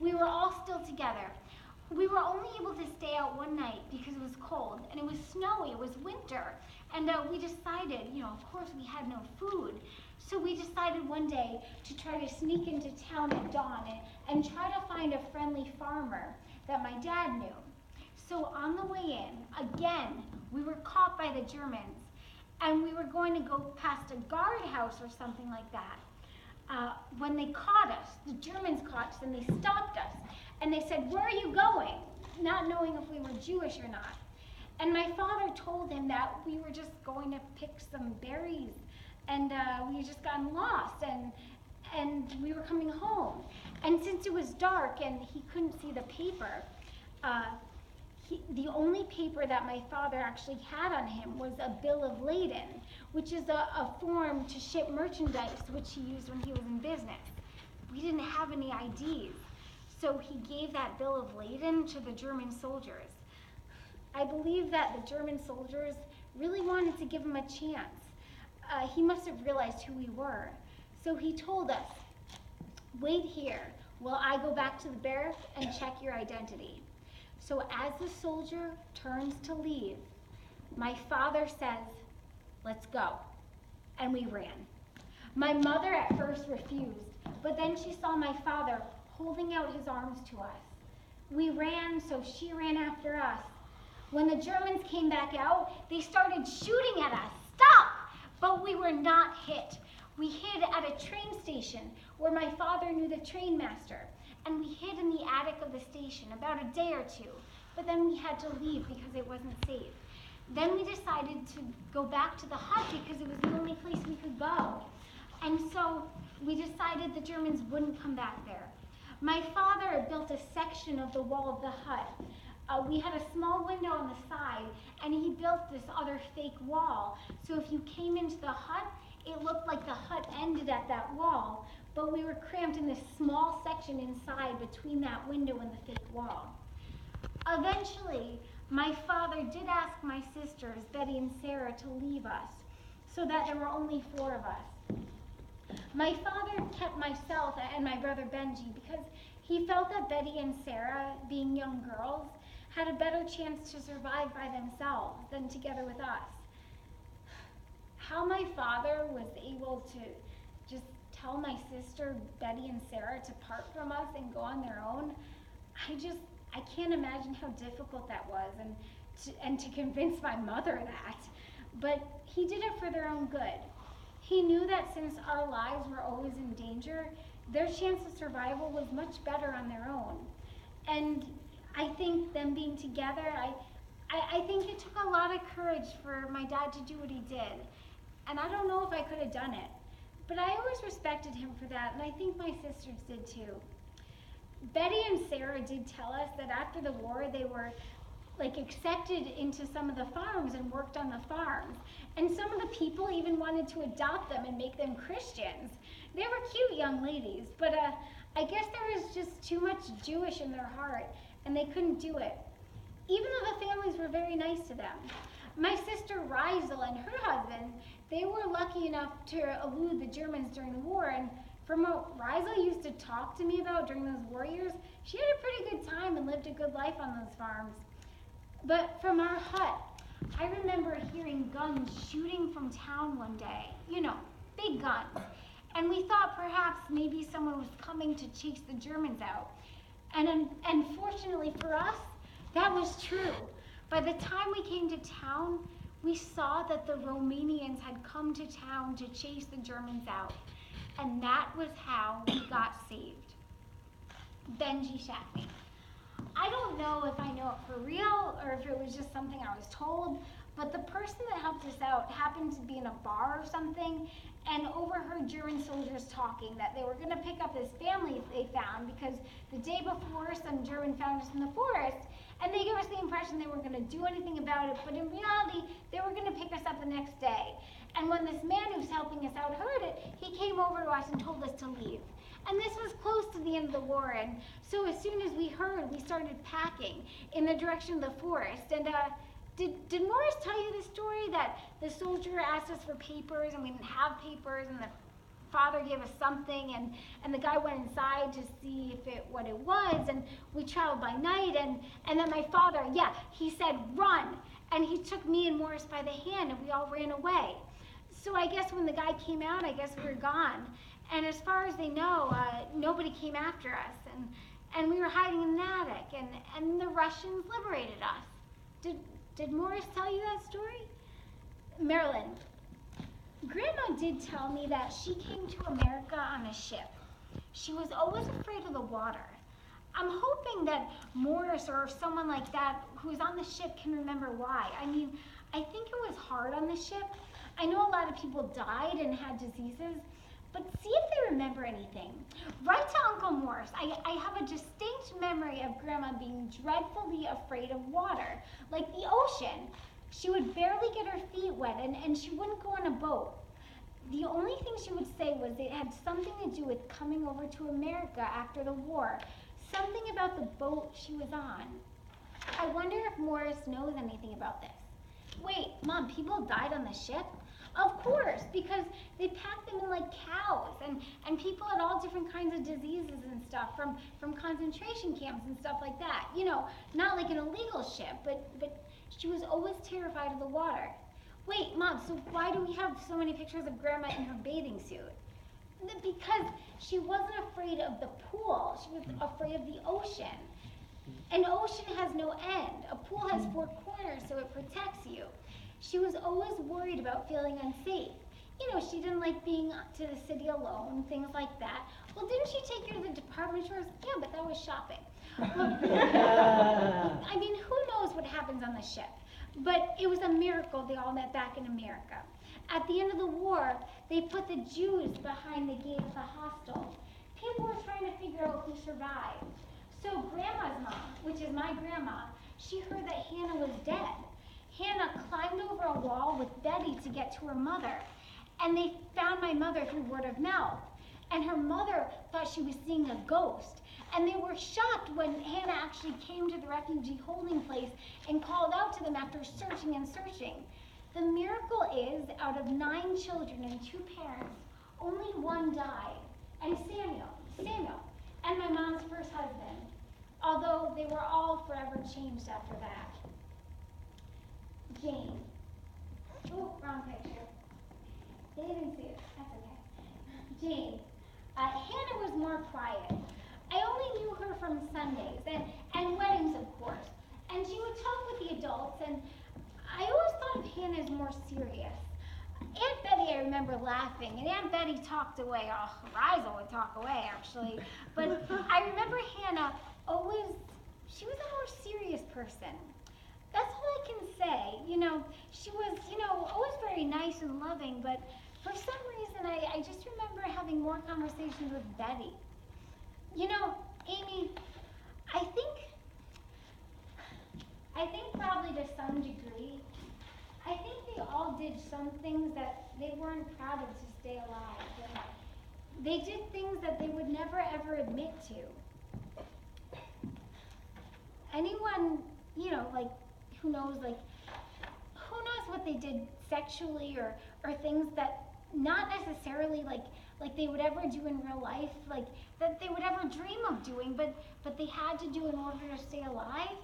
We were all still together. We were only able to stay out one night because it was cold and it was snowy, it was winter. And we decided, of course we had no food. So we decided one day to try to sneak into town at dawn and try to find a friendly farmer that my dad knew. So on the way in, again, we were caught by the Germans, and we were going to go past a guardhouse or something like that. When they caught us, the Germans caught us and they stopped us. And they said, "Where are you going?" Not knowing if we were Jewish or not. And my father told him that we were just going to pick some berries and we had just gotten lost and we were coming home. And since it was dark and he couldn't see the paper, the only paper that my father actually had on him was a bill of lading, which is a form to ship merchandise, which he used when he was in business. We didn't have any IDs, so he gave that bill of lading to the German soldiers. I believe that the German soldiers really wanted to give him a chance. He must have realized who we were. So he told us, "Wait here while I go back to the barrack and check your identity." So as the soldier turns to leave, my father says, "Let's go." And we ran. My mother at first refused, but then she saw my father holding out his arms to us. We ran, so she ran after us. When the Germans came back out, they started shooting at us. "Stop!" But we were not hit. We hid at a train station where my father knew the train master, and we hid in the attic of the station about a day or two, but then we had to leave because it wasn't safe. Then we decided to go back to the hut because it was the only place we could go. And so we decided the Germans wouldn't come back there. My father built a section of the wall of the hut. We had a small window on the side, and he built this other fake wall. So if you came into the hut, it looked like the hut ended at that wall, but we were cramped in this small section inside between that window and the fake wall. Eventually, my father did ask my sisters, Betty and Sarah, to leave us, so that there were only 4 of us. My father kept myself and my brother Benji because he felt that Betty and Sarah, being young girls, had a better chance to survive by themselves than together with us. How my father was able to just tell my sister Betty and Sarah to part from us and go on their own, I can't imagine how difficult that was, and to convince my mother that. But he did it for their own good. He knew that since our lives were always in danger, their chance of survival was much better on their own. And I think them being together, I think it took a lot of courage for my dad to do what he did. And I don't know if I could have done it. But I always respected him for that, and I think my sisters did too. Betty and Sarah did tell us that after the war, they were accepted into some of the farms and worked on the farms. And some of the people even wanted to adopt them and make them Christians. They were cute young ladies, but I guess there was just too much Jewish in their heart, and they couldn't do it, even though the families were very nice to them. My sister Rizel and her husband, they were lucky enough to elude the Germans during the war, and from what Rizel used to talk to me about during those war years, she had a pretty good time and lived a good life on those farms. But from our hut, I remember hearing guns shooting from town one day, big guns. And we thought perhaps maybe someone was coming to chase the Germans out. And fortunately for us, that was true. By the time we came to town, we saw that the Romanians had come to town to chase the Germans out. And that was how we got saved. Benji Shackney. I don't know if I know it for real or if it was just something I was told, but the person that helped us out happened to be in a bar or something and overheard German soldiers talking that they were going to pick up this family they found because the day before some German found us in the forest, and they gave us the impression they weren't going to do anything about it, but in reality, they were going to pick us up the next day. And when this man who's helping us out heard it, he came over to us and told us to leave. And this was close to the end of the war, and so as soon as we heard, we started packing in the direction of the forest. And did Morris tell you the story that the soldier asked us for papers and we didn't have papers, and father gave us something, and the guy went inside to see what it was, and we traveled by night, and then my father, he said, run, and he took me and Morris by the hand, and we all ran away. So I guess when the guy came out, I guess we were gone. And as far as they know, nobody came after us, and we were hiding in an attic, and the Russians liberated us. Did Morris tell you that story? Marilyn, Grandma did tell me that she came to America on a ship. She was always afraid of the water. I'm hoping that Morris or someone like that who's on the ship can remember why. I mean, I think it was hard on the ship. I know a lot of people died and had diseases, but see if they remember anything. Write to Uncle Morris. I have a distinct memory of Grandma being dreadfully afraid of water, like the ocean. She would barely get her feet wet, and she wouldn't go on a boat. The only thing she would say was it had something to do with coming over to America after the war, something about the boat she was on. I wonder if Morris knows anything about this. Wait, Mom, people died on the ship? Of course, because they packed them in like cows, and people had all different kinds of diseases and stuff from concentration camps and stuff like that. You know, not like an illegal ship, but she was always terrified of the water. Wait, Mom, so why do we have so many pictures of Grandma in her bathing suit? Because she wasn't afraid of the pool, she was afraid of the ocean. An ocean has no end. A pool has 4 corners, so it protects you. She was always worried about feeling unsafe. You know, she didn't like being to the city alone, things like that. Well, didn't she take you to the department stores? Yeah, but that was shopping. I mean, who knows what happens on the ship? But it was a miracle they all met back in America. At the end of the war, they put the Jews behind the gate of the hostel. People were trying to figure out who survived. So Grandma's mom, which is my grandma, she heard that Hannah was dead. Hannah climbed over a wall with Betty to get to her mother, and they found my mother through word of mouth. And her mother thought she was seeing a ghost, and they were shocked when Hannah actually came to the refugee holding place and called out to them after searching and searching. The miracle is, out of 9 children and 2 parents, only 1 died, and Samuel, and my mom's first husband, although they were all forever changed after that. Jane. Oh, wrong picture. They didn't see it. That's okay. Jane. Hannah was more quiet. I only knew her from Sundays and weddings, of course. And she would talk with the adults, and I always thought of Hannah as more serious. Aunt Betty, I remember laughing, and Aunt Betty talked away. Oh, Riza would talk away, actually. But I remember Hannah she was a more serious person. That's all I can say. You know, she was, always very nice and loving, but for some reason, I just remember having more conversations with Betty. You know, Amy, I think probably to some degree, I think they all did some things that they weren't proud of to stay alive. And they did things that they would never ever admit to. Anyone, who knows what they did sexually or things that not necessarily like they would ever do in real life, like that they would ever dream of doing, but they had to do in order to stay alive.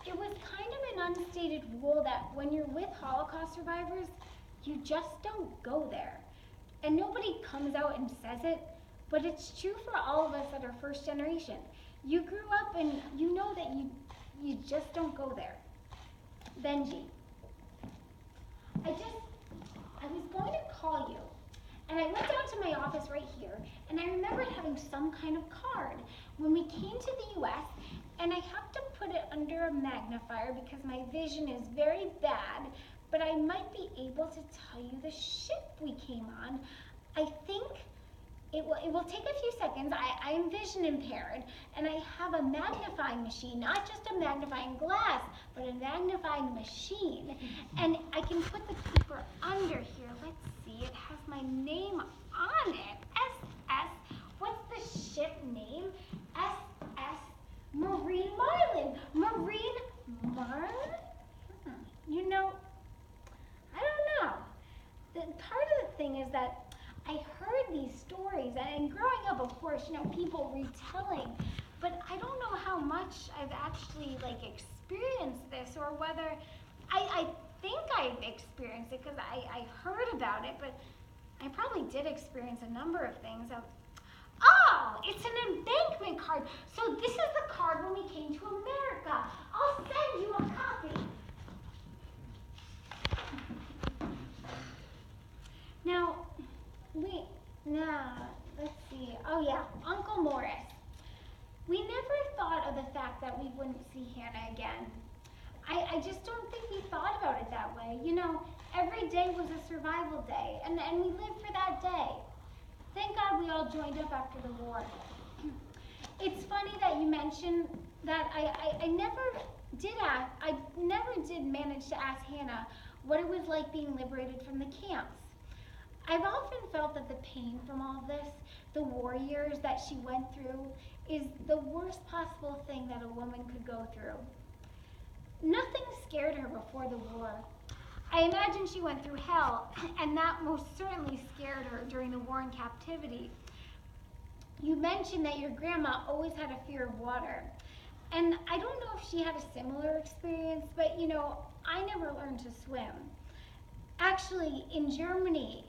It was kind of an unstated rule that when you're with Holocaust survivors, you just don't go there. And nobody comes out and says it, but it's true for all of us that are first generation. You grew up and you know that you just don't go there. Benji, I was going to call you, and I went down to my office right here, and I remembered having some kind of card when we came to the US, and I have to put it under a magnifier because my vision is very bad, but I might be able to tell you the ship we came on. I think it will take a few seconds. I am vision impaired, and I have a magnifying machine, not just a magnifying glass, but a magnifying machine. And I can put the paper under here. Let's see, it has my name on it. SS, what's the ship name? SS Marine Marlin. Marine Marlin? I don't know. Part of the thing is that course, people retelling, but I don't know how much I've actually experienced this, or whether I think I've experienced it because I heard about it, but I probably did experience a number of things. Oh, it's an embankment card. So this is the card when we came to America. I'll send you a copy. Now, let's see. Oh yeah, Uncle Morris. We never thought of the fact that we wouldn't see Hannah again. I just don't think we thought about it that way. Every day was a survival day, and we lived for that day. Thank God we all joined up after the war. It's funny that you mentioned that I never did manage to ask Hannah what it was like being liberated from the camps. I've often felt that the pain from all this, the war years that she went through, is the worst possible thing that a woman could go through. Nothing scared her before the war. I imagine she went through hell, and that most certainly scared her during the war in captivity. You mentioned that your grandma always had a fear of water. And I don't know if she had a similar experience, but I never learned to swim. Actually, in Germany,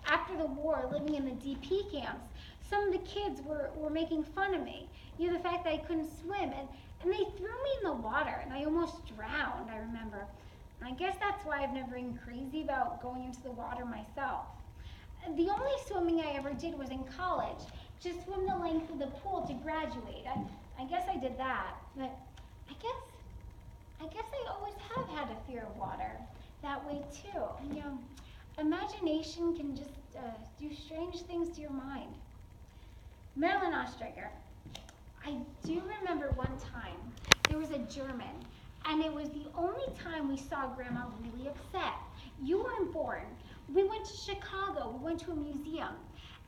after the war, living in the DP camps, some of the kids were making fun of me. The fact that I couldn't swim, and they threw me in the water, and I almost drowned, I remember. And I guess that's why I've never been crazy about going into the water myself. The only swimming I ever did was in college, just swim the length of the pool to graduate. I guess I did that, but I guess I always have had a fear of water that way too. Imagination can just do strange things to your mind. Marilyn Ostreicher, I do remember one time there was a German, and it was the only time we saw Grandma really upset. You weren't born. We went to Chicago, we went to a museum,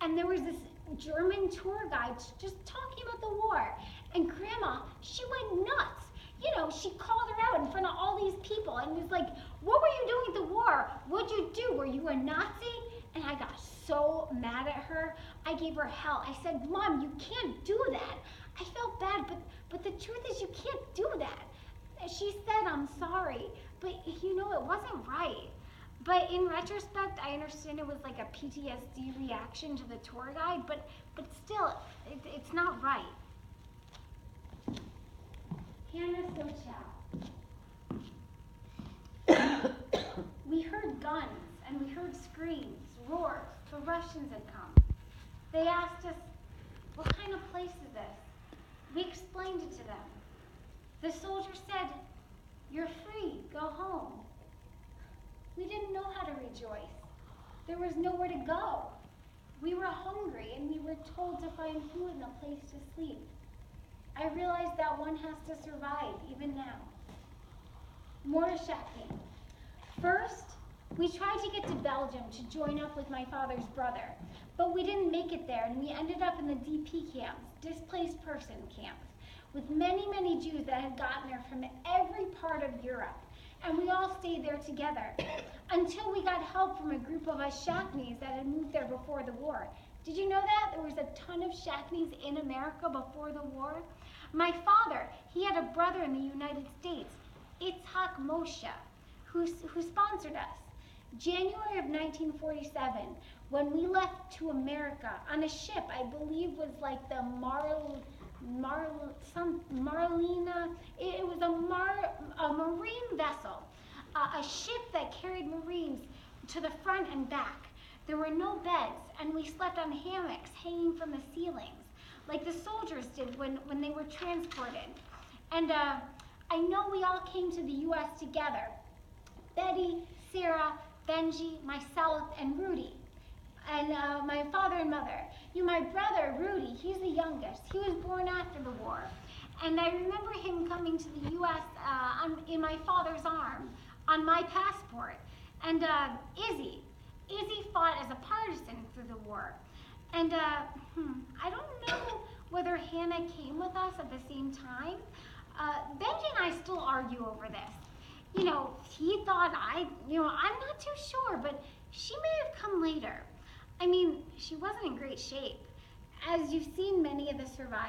and there was this German tour guide just talking about the war, and Grandma, she went nuts. She called her out in front of all these people and was like, what were you doing at the war? What'd you do? Were you a Nazi? And I got so mad at her. I gave her hell. I said, Mom, you can't do that. I felt bad, but the truth is you can't do that. She said, I'm sorry, but it wasn't right. But in retrospect, I understand it was like a PTSD reaction to the tour guide, but still, it's not right. Hannah Sochow. We heard guns, and we heard screams, roars. The Russians had come. They asked us, what kind of place is this? We explained it to them. The soldier said, you're free, go home. We didn't know how to rejoice. There was nowhere to go. We were hungry, and we were told to find food and a place to sleep. I realized that one has to survive, even now. More Shakti. First, we tried to get to Belgium to join up with my father's brother, but we didn't make it there, and we ended up in the DP camps, displaced person camps, with many, many Jews that had gotten there from every part of Europe. And we all stayed there together until we got help from a group of us Shaknis that had moved there before the war. Did you know that? There was a ton of Shaknis in America before the war. My father, he had a brother in the United States, Itzhak Moshe, who sponsored us. January of 1947, when we left to America on a ship, I believe was like the Marlena, it was a marine vessel, a ship that carried Marines to the front and back. There were no beds, and we slept on hammocks hanging from the ceilings, like the soldiers did when they were transported. And I know we all came to the U.S. together. Betty, Sarah, Benji, myself, and Rudy. And my father and mother. My brother, Rudy, he's the youngest. He was born after the war. And I remember him coming to the U.S. In my father's arm, on my passport. And Izzy fought as a partisan through the war. And I don't know whether Hannah came with us at the same time. Benji and I still argue over this. He thought I'm not too sure, but she may have come later. I mean, she wasn't in great shape. As you've seen, many of the survivors